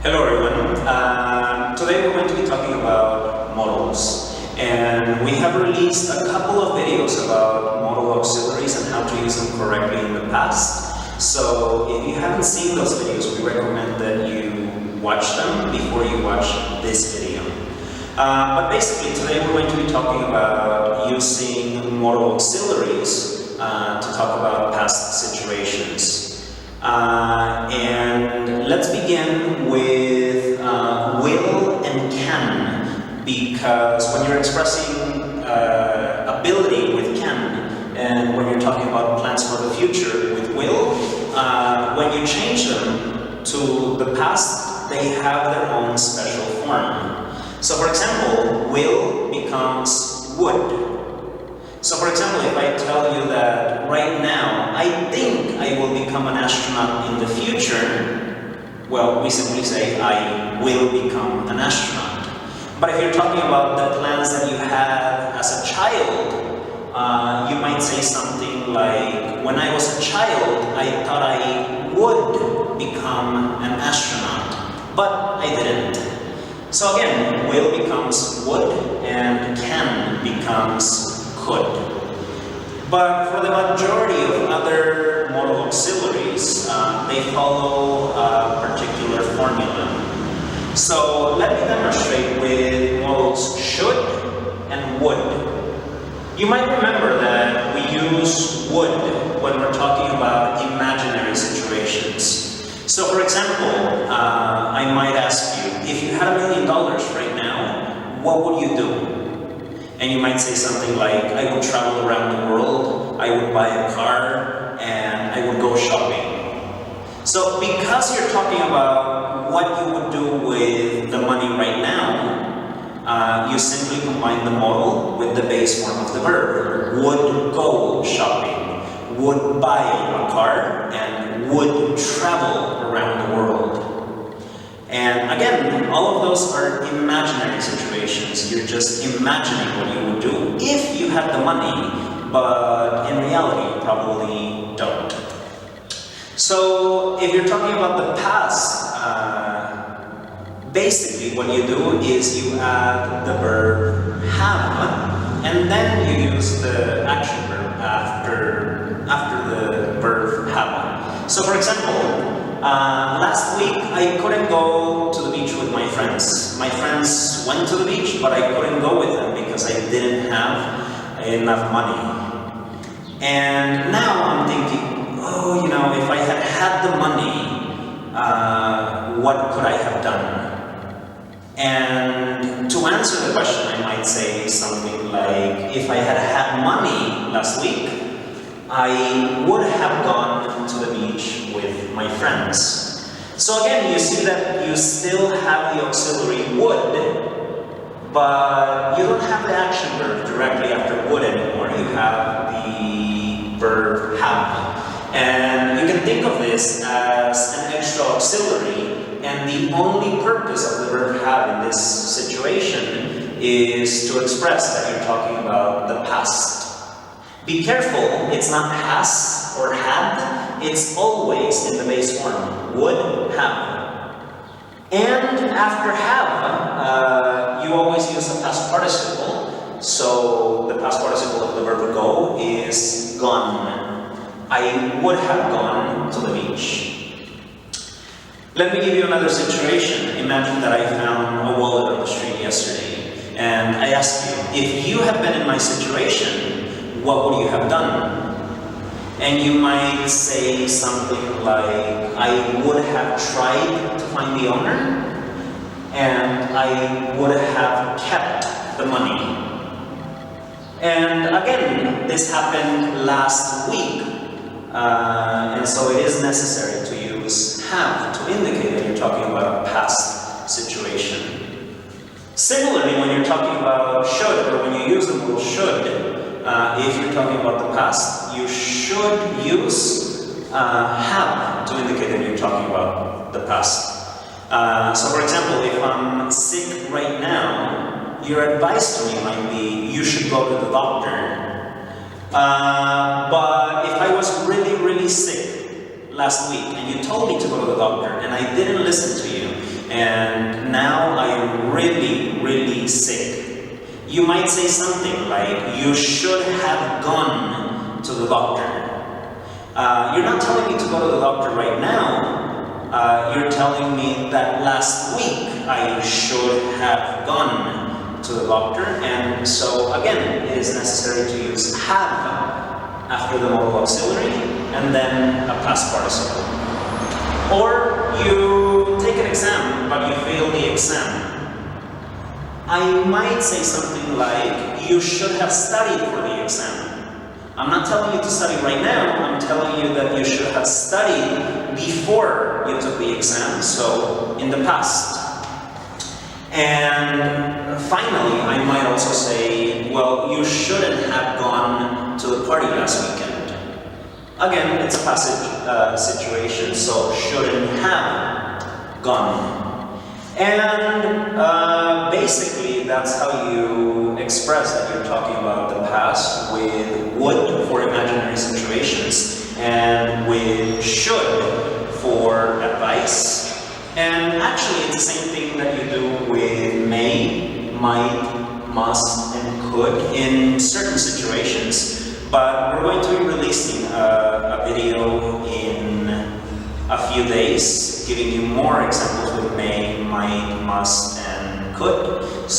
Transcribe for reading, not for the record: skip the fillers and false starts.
Hello everyone. Today we're going to be talking about modals, and we have released a couple of videos about modal auxiliaries and how to use them correctly in the past. So if you haven't seen those videos, we recommend that you watch them before you watch this video. But basically today we're going to be talking about using modal auxiliaries to talk about past situations. And let's begin with will and can, because when you're expressing ability with can, and when you're talking about plans for the future with will, when you change them to the past, they have their own special form. So for example, will becomes would. So for example, if I tell you that right now, I think I will become an astronaut in the future, well, we simply say, I will become an astronaut. But if you're talking about the plans that you had as a child, you might say something like, when I was a child, I thought I would become an astronaut, but I didn't. So again, will becomes would, and can becomes could. But for the majority of other modal auxiliaries, they follow a particular formula. So let me demonstrate with modals should and would. You might remember that we use would when we're talking about imaginary situations. So for example, I might ask you, if you had $1 million right now, what would you do? And you might say something like, I would travel around the world, I would buy a car, and I would go shopping. So because you're talking about what you would do with the money right now, you simply combine the modal with the base form of the verb. Would go shopping, would buy a car, and would travel around the world. And again, all of those are imaginary situations. You're just imagining what you would do if you had the money, but in reality, you probably don't. So if you're talking about the past, basically what you do is you add the verb have, and then you use the action verb after the verb have. So for example, last week I couldn't go to the beach with my friends. My friends went to the beach, but I couldn't go with them because I didn't have enough money. And now I'm thinking, oh, you know, if I had the money, what could I have done? And to answer the question, I might say something like, if I had money last week, I would have gone to the beach with my friends. So again, you see that you still have the auxiliary would, but you don't have the action verb directly after would anymore. You have the verb have. And you can think of this as an extra auxiliary, and the only purpose of the verb have in this situation is to express that you're talking about the past. Be careful, it's not has or had, it's always in the base form, would have. And after have, you always use the past participle, so the past participle of the verb go is gone. I would have gone to the beach. Let me give you another situation. Imagine that I found a wallet on the street yesterday, and I asked you, if you had been in my situation, what would you have done? And you might say something like, I would have tried to find the owner, and I would have kept the money. And again, this happened last week, and so it is necessary to use have to indicate that you're talking about a past situation. Similarly, when you're talking about should, or when you use the word should, if you're talking about the past, you should use have to indicate that you're talking about the past. So for example, if I'm sick right now, your advice to me might be, you should go to the doctor. But if I was really, really sick last week and you told me to go to the doctor and I didn't listen to you, and now I'm really, really sick. You might say something like, you should have gone to the doctor. You're not telling me to go to the doctor right now. You're telling me that last week I should have gone to the doctor, and so again, it is necessary to use have after the modal auxiliary and then a past participle. Or you take an exam, but you fail the exam. I might say something like, you should have studied for the exam. I'm not telling you to study right now, I'm telling you that you should have studied before you took the exam, so in the past. And finally, I might also say, well, you shouldn't have gone to the party last weekend. Again, it's a passive situation, so shouldn't have gone. And basically, that's how you express that you're talking about the past, with would for imaginary situations, and with should for advice. And actually, it's the same thing that you do with may, might, must, and could in certain situations. But we're going to be releasing a video in a few days, giving you more examples with may, might, must, and could.